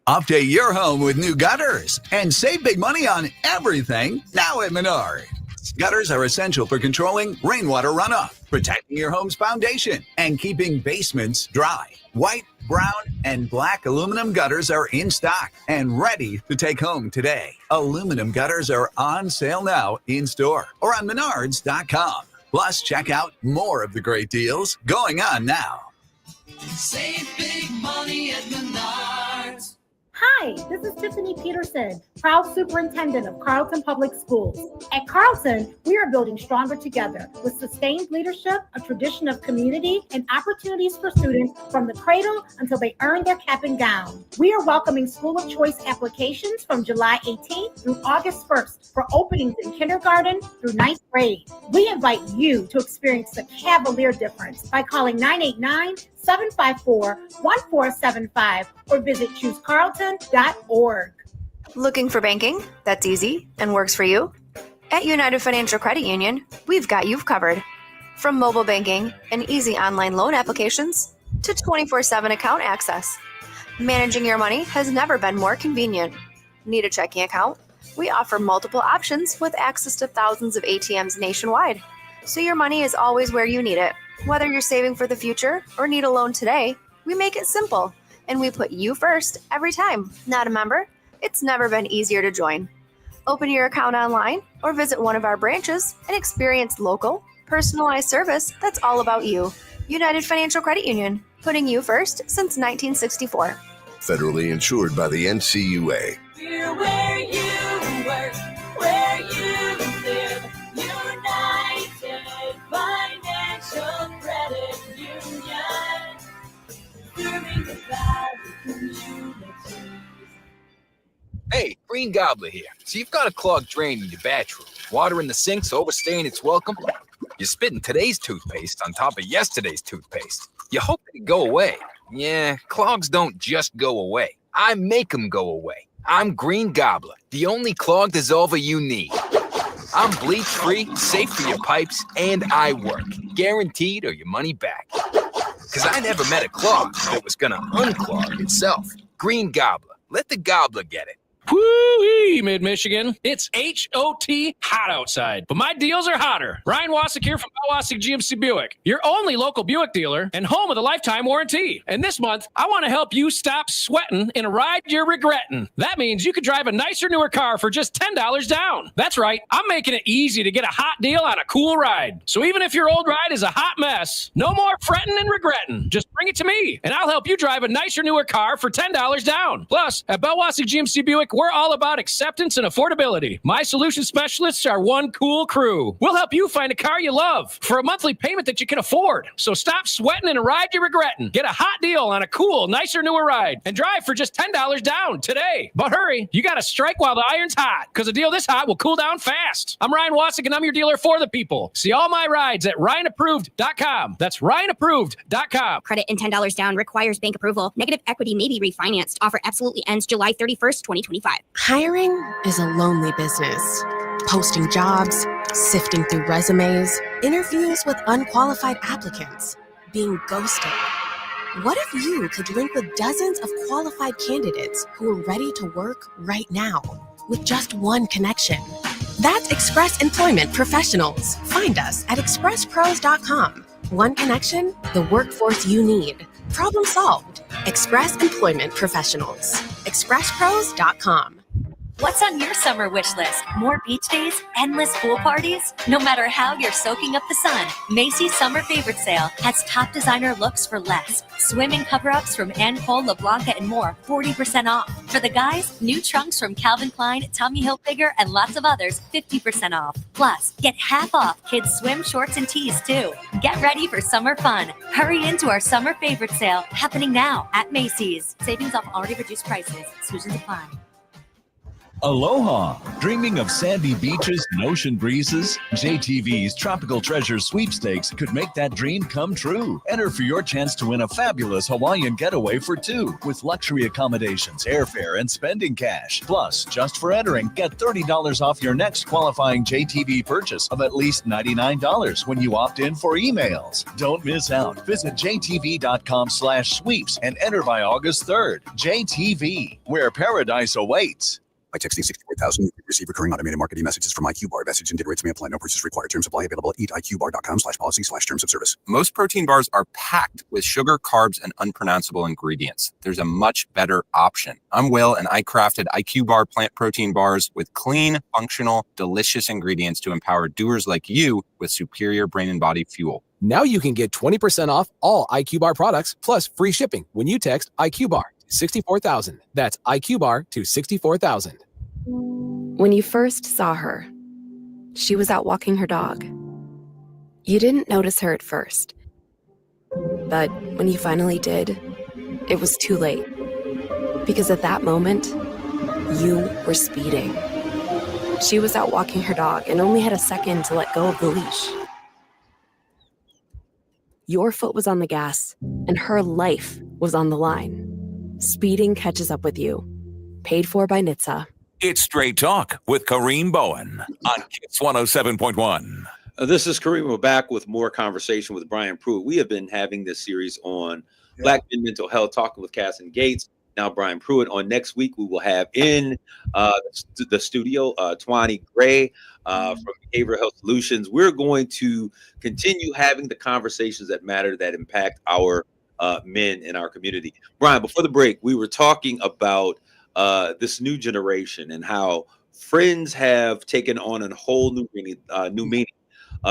Update your home with new gutters and save big money on everything now at Menards. costs. Gutters are essential for controlling rainwater runoff, protecting your home's foundation, and keeping basements dry. White, brown, and black aluminum gutters are in stock and ready to take home today. Aluminum gutters are on sale now in store or on Menards.com. Plus, check out more of the great deals going on now. Save big money at Menards. Hi, this is Tiffany Peterson, proud superintendent of Carleton Public Schools. At Carleton, we are building stronger together with sustained leadership, a tradition of community, and opportunities for students from the cradle until they earn their cap and gown. We are welcoming school of choice applications from July 18th through August 1st for openings in kindergarten through 9th grade. We invite you to experience the Cavalier difference by calling 989-754-1475 or visit choosecarleton.org. Looking for banking that's easy and works for you? At United Financial Credit Union, we've got you covered. From mobile banking and easy online loan applications to 24/7 account access, managing your money has never been more convenient. Need a checking account? We offer multiple options with access to thousands of ATMs nationwide, so your money is always where you need it. Whether you're saving for the future or need a loan today, we make it simple, and we put you first every time. Not a member? It's never been easier to join. Open your account online or visit one of our branches and experience local, personalized service that's all about you. United Financial Credit Union, putting you first since 1964. Federally insured by the NCUA. We're where you work, where you live. United Financial Credit Union. Serving the Valley community. Hey, Green Gobbler here. So you've got a clogged drain in your bathroom. Water in the sink's overstaying its welcome. You're spitting today's toothpaste on top of yesterday's toothpaste. You hope they go away. Yeah, clogs don't just go away. I make them go away. I'm Green Gobbler, the only clog dissolver you need. I'm bleach-free, safe for your pipes, and I work. Guaranteed or your money back. Because I never met a clog that was going to unclog itself. Green Gobbler. Let the gobbler get it. Woo-wee, Mid-Michigan. It's H-O-T hot outside, but my deals are hotter. Ryan Wasik here from Bell-Wasik GMC Buick, your only local Buick dealer and home of the lifetime warranty. And this month, I want to help you stop sweating in a ride you're regretting. That means you could drive a nicer, newer car for just $10 down. That's right. I'm making it easy to get a hot deal on a cool ride. So even if your old ride is a hot mess, no more fretting and regretting. Just bring it to me, and I'll help you drive a nicer, newer car for $10 down. Plus, at Bell-Wasik GMC Buick, we're all about acceptance and affordability. My solution specialists are one cool crew. We'll help you find a car you love for a monthly payment that you can afford. So stop sweating in a ride you're regretting. Get a hot deal on a cool, nicer, newer ride and drive for just $10 down today. But hurry, you got to strike while the iron's hot, because a deal this hot will cool down fast. I'm Ryan Wasik, and I'm your dealer for the people. See all my rides at RyanApproved.com. That's RyanApproved.com. Credit and $10 down requires bank approval. Negative equity may be refinanced. Offer absolutely ends July 31st, 2025. Hiring is a lonely business. Posting jobs, sifting through resumes, interviews with unqualified applicants, being ghosted. What if you could link with dozens of qualified candidates who are ready to work right now with just one connection? That's Express Employment Professionals. Find us at expresspros.com. One connection, the workforce you need. Problem solved. Express Employment Professionals. expresspros.com. What's on your summer wish list? More beach days? Endless pool parties? No matter how you're soaking up the sun, Macy's Summer Favorite Sale has top designer looks for less. Swimming cover-ups from Anne Cole, LeBlanca, and more, 40% off. For the guys, new trunks from Calvin Klein, Tommy Hilfiger, and lots of others, 50% off. Plus, get half off kids' swim shorts and tees, too. Get ready for summer fun. Hurry into our Summer Favorite Sale, happening now at Macy's. Savings off already reduced prices. Exclusions apply. Aloha! Dreaming of sandy beaches and ocean breezes? JTV's Tropical Treasure Sweepstakes could make that dream come true. Enter for your chance to win a fabulous Hawaiian getaway for two with luxury accommodations, airfare, and spending cash. Plus, just for entering, get $30 off your next qualifying JTV purchase of at least $99 when you opt in for emails. Don't miss out. Visit jtv.com/sweeps and enter by August 3rd. JTV, where paradise awaits. By texting 64000, you can receive recurring automated marketing messages from IQ Bar. Message and data rates may apply. No purchase required. Terms apply. Available at eatiqbar.com/policy/terms of service. Most protein bars are packed with sugar, carbs, and unpronounceable ingredients. There's a much better option. I'm Will, and I crafted IQ Bar plant protein bars with clean, functional, delicious ingredients to empower doers like you with superior brain and body fuel. Now you can get 20% off all IQ Bar products plus free shipping when you text IQ Bar to 64,000. That's IQ Bar to 64,000. When you first saw her, she was out walking her dog. You didn't notice her at first. But when you finally did, it was too late. Because at that moment, you were speeding. She was out walking her dog and only had a second to let go of the leash. Your foot was on the gas, and her life was on the line. Speeding catches up with you. Paid for by NHTSA. It's Straight Talk with Kareem Bowen on Kiss 107.1. This is Kareem. We're back with more conversation with Brian Pruitt. We have been having this series on Black men mental health, talking with Casson Gates. Now Brian Pruitt. On next week, we will have in the studio Twani Gray from Behavioral Health Solutions. We're going to continue having the conversations that matter, that impact our men in our community. Brian, before the break, we were talking about this new generation and how friends have taken on a whole new meaning.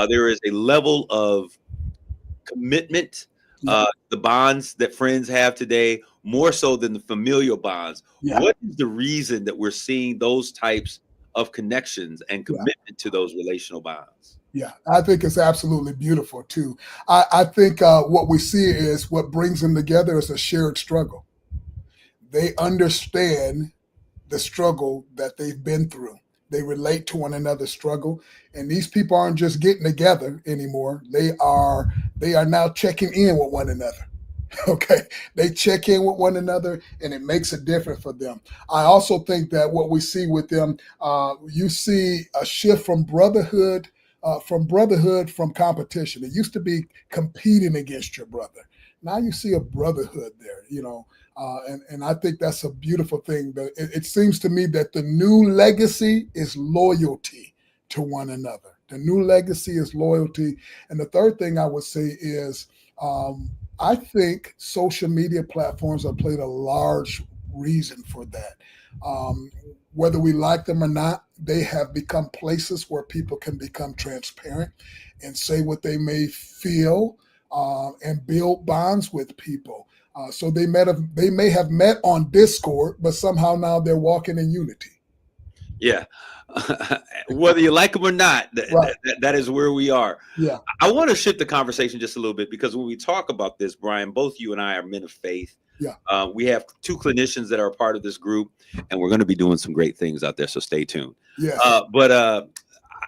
There is a level of commitment, the bonds that friends have today, more so than the familial bonds. What is the reason that we're seeing those types of connections and commitment to those relational bonds? Yeah, I think it's absolutely beautiful too. I think what we see is what brings them together is a shared struggle. They understand the struggle that they've been through. They relate to one another's struggle. And these people aren't just getting together anymore. They are now checking in with one another. Okay. They check in with one another and it makes a difference for them. I also think that what we see with them, you see a shift from brotherhood from competition. It used to be competing against your brother. Now you see a brotherhood there, and I think that's a beautiful thing. It seems to me that the new legacy is loyalty to one another. The new legacy is loyalty. And the third thing I would say is I think social media platforms have played a large reason for that. Whether we like them or not, they have become places where people can become transparent and say what they may feel and build bonds with people. So they may have met on Discord, but somehow now they're walking in unity. Yeah. Whether you like them or not, that is where we are. Yeah. I want to shift the conversation just a little bit, because when we talk about this, Brian, both you and I are men of faith. Yeah. We have two clinicians that are a part of this group, and we're going to be doing some great things out there. So stay tuned. Yeah. But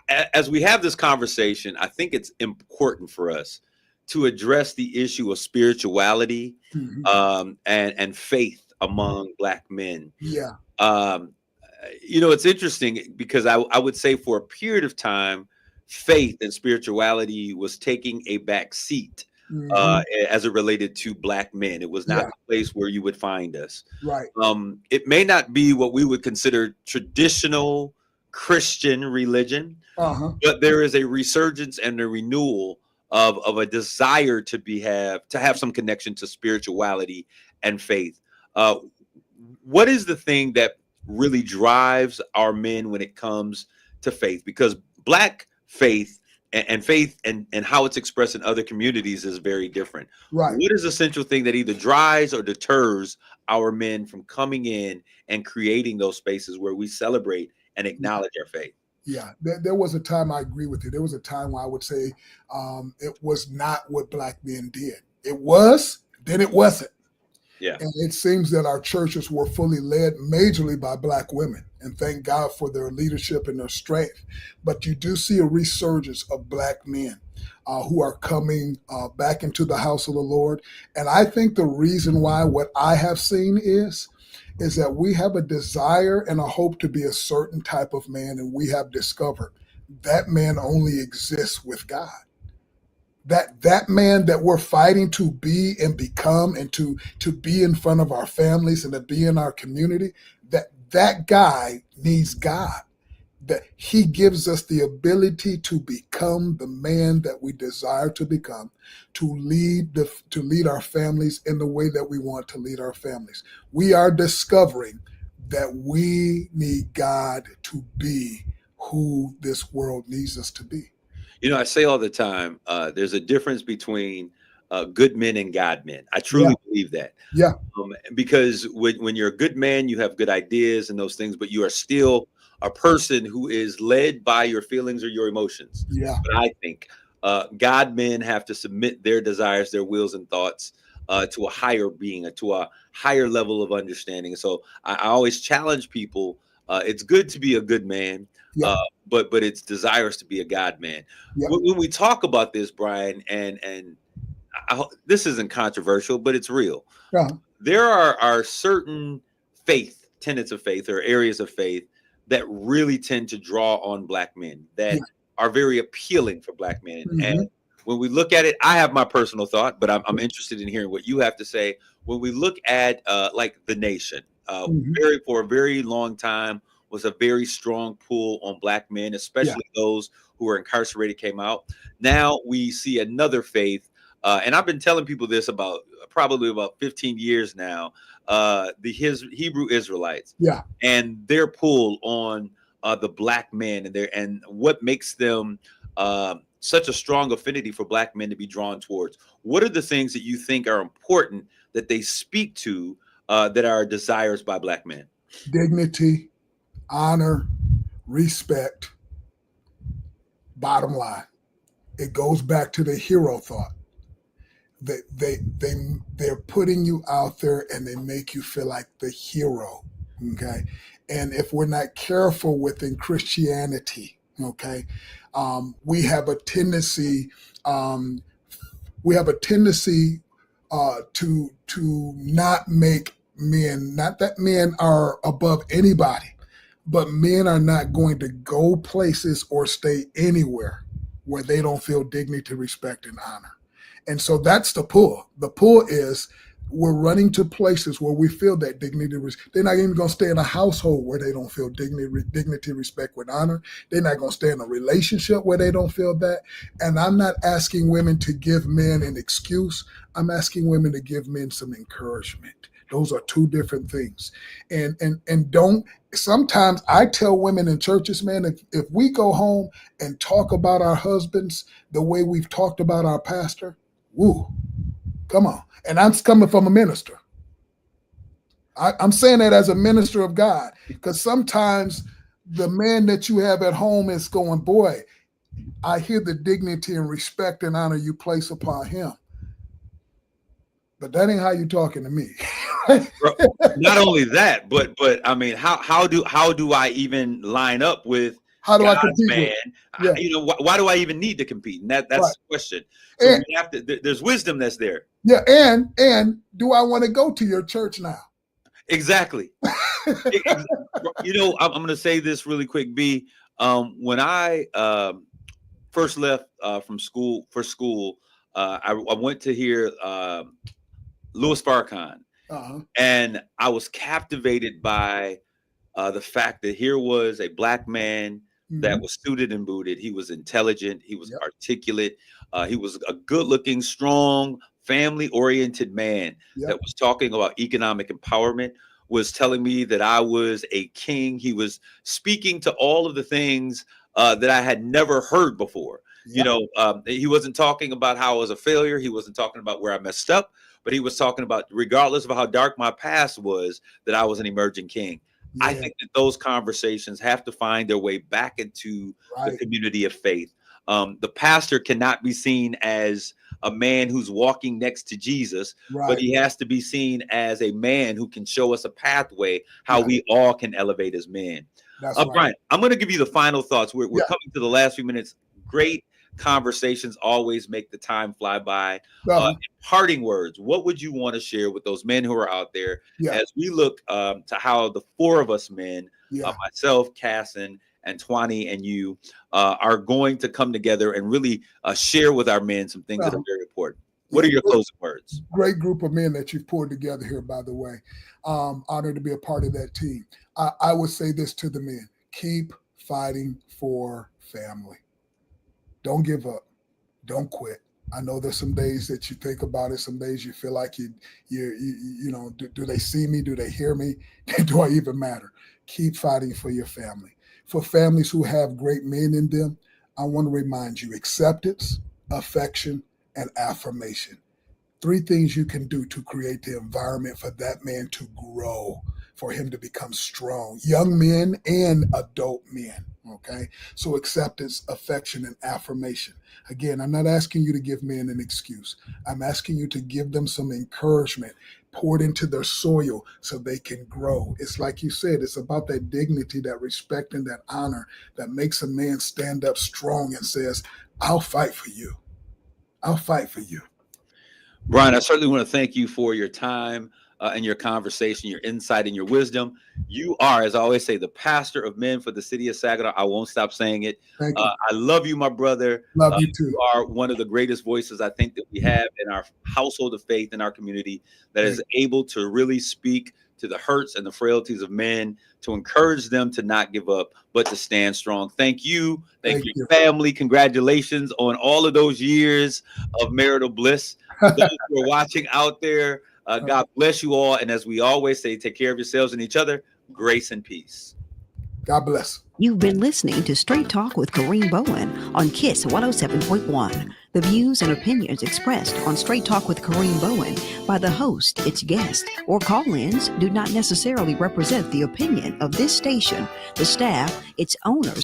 as we have this conversation, I think it's important for us to address the issue of spirituality and faith among Black men. Yeah. It's interesting because I would say for a period of time, faith and spirituality was taking a back seat as it related to Black men. It was not the place where you would find us. Right. It may not be what we would consider traditional Christian religion, but there is a resurgence and a renewal of a desire to have some connection to spirituality and faith. What is the thing that really drives our men when it comes to faith? Because Black faith and faith and how it's expressed in other communities is very different. Right. What is the central thing that either drives or deters our men from coming in and creating those spaces where we celebrate and acknowledge our faith? Yeah, there was a time, I agree with you. There was a time where I would say it was not what Black men did. It was, then it wasn't. Yeah. And it seems that our churches were fully led majorly by Black women, and thank God for their leadership and their strength. But you do see a resurgence of Black men who are coming back into the house of the Lord. And I think the reason why, what I have seen is that we have a desire and a hope to be a certain type of man, and we have discovered that man only exists with God. That man that we're fighting to be and become and to be in front of our families and to be in our community, that guy needs God. That he gives us the ability to become the man that we desire to become, to lead our families in the way that we want to lead our families. We are discovering that we need God to be who this world needs us to be. You know, I say all the time, there's a difference between good men and God men. I truly believe that. Yeah. Because when you're a good man, you have good ideas and those things, but you are still a person who is led by your feelings or your emotions. Yeah. But I think God men have to submit their desires, their wills and thoughts to a higher being, to a higher level of understanding. So I always challenge people. It's good to be a good man, but it's desirous to be a God man. When we talk about this, Brian, and this isn't controversial, but it's real. There are certain tenets of faith or areas of faith that really tend to draw on Black men, that are very appealing for Black men. And when we look at it, I have my personal thought, but I'm interested in hearing what you have to say. When we look at like the nation, for a very long time was a very strong pull on Black men, especially those who were incarcerated came out. Now we see another faith, and I've been telling people this probably about 15 years now, the Hebrew Israelites, and their pull on the Black men and what makes them such a strong affinity for Black men to be drawn towards. What are the things that you think are important that they speak to that are desires by Black men? Dignity, honor, respect. Bottom line, it goes back to the hero thought. They're putting you out there and they make you feel like the hero. Okay. And if we're not careful within Christianity, okay, we have a tendency to not make men, not that men are above anybody, but men are not going to go places or stay anywhere where they don't feel dignity, respect, and honor. And so that's the pull. The pull is we're running to places where we feel that dignity. They're not even going to stay in a household where they don't feel dignity, respect, with honor. They're not going to stay in a relationship where they don't feel that. And I'm not asking women to give men an excuse. I'm asking women to give men some encouragement. Those are two different things. And don't, sometimes I tell women in churches, man, if we go home and talk about our husbands the way we've talked about our pastor, woo, come on. And I'm coming from a minister. I'm saying that as a minister of God, because sometimes the man that you have at home is going, boy, I hear the dignity and respect and honor you place upon him. But that ain't how you talking to me. Not only that, but I mean, how do I even line up with how do God's I compete man? with? You know, why do I even need to compete? And that's the question. So And, we have to. There's wisdom that's there. Yeah, and do I want to go to your church now? Exactly. You know, I'm going to say this really quick, B. When I first left from school I went to hear Louis Farrakhan. And I was captivated by the fact that here was a Black man that was suited and booted. He was intelligent. He was articulate. He was a good-looking, strong, family-oriented man that was talking about economic empowerment, was telling me that I was a king. He was speaking to all of the things that I had never heard before. You know, he wasn't talking about how I was a failure. He wasn't talking about where I messed up, but he was talking about, regardless of how dark my past was, that I was an emerging king. I think that those conversations have to find their way back into the community of faith. The pastor cannot be seen as a man who's walking next to Jesus, but he has to be seen as a man who can show us a pathway, how we all can elevate as men. Brian, I'm going to give you the final thoughts. We're coming to the last few minutes. Great conversations always make the time fly by. Parting words, what would you want to share with those men who are out there as we look to how the four of us men, myself, Casson, and Twani, and you are going to come together and really share with our men some things that are very important? What are your closing words? Great group of men that you've pulled together here, by the way. Honored to be a part of that team. I would say this to the men: keep fighting for family. Don't give up. Don't quit. I know there's some days that you think about it. Some days you feel like you know, do they see me? Do they hear me? Do I even matter? Keep fighting for your family. For families who have great men in them, I want to remind you: acceptance, affection, and affirmation. 3 things you can do to create the environment for that man to grow, for him to become strong. Young men and adult men, okay? So acceptance, affection, and affirmation. Again, I'm not asking you to give men an excuse. I'm asking you to give them some encouragement, poured into their soil so they can grow. It's like you said, it's about that dignity, that respect, and that honor that makes a man stand up strong and says, I'll fight for you. I'll fight for you. Brian, I certainly want to thank you for your time and your conversation, your insight, and your wisdom. You are, as I always say, the pastor of men for the city of Saginaw. I won't stop saying it. Thank you. I love you, my brother. Love you too. You are one of the greatest voices I think that we have in our household of faith in our community that is able to really speak to the hurts and the frailties of men, to encourage them to not give up, but to stand strong. Thank you. Thank your family. Congratulations on all of those years of marital bliss. Those who are watching out there, God bless you all. And as we always say, take care of yourselves and each other. Grace and peace. God bless. You've been listening to Straight Talk with Kareem Bowen on KISS 107.1. The views and opinions expressed on Straight Talk with Kareem Bowen by the host, its guest, or call-ins do not necessarily represent the opinion of this station, the staff, its owners,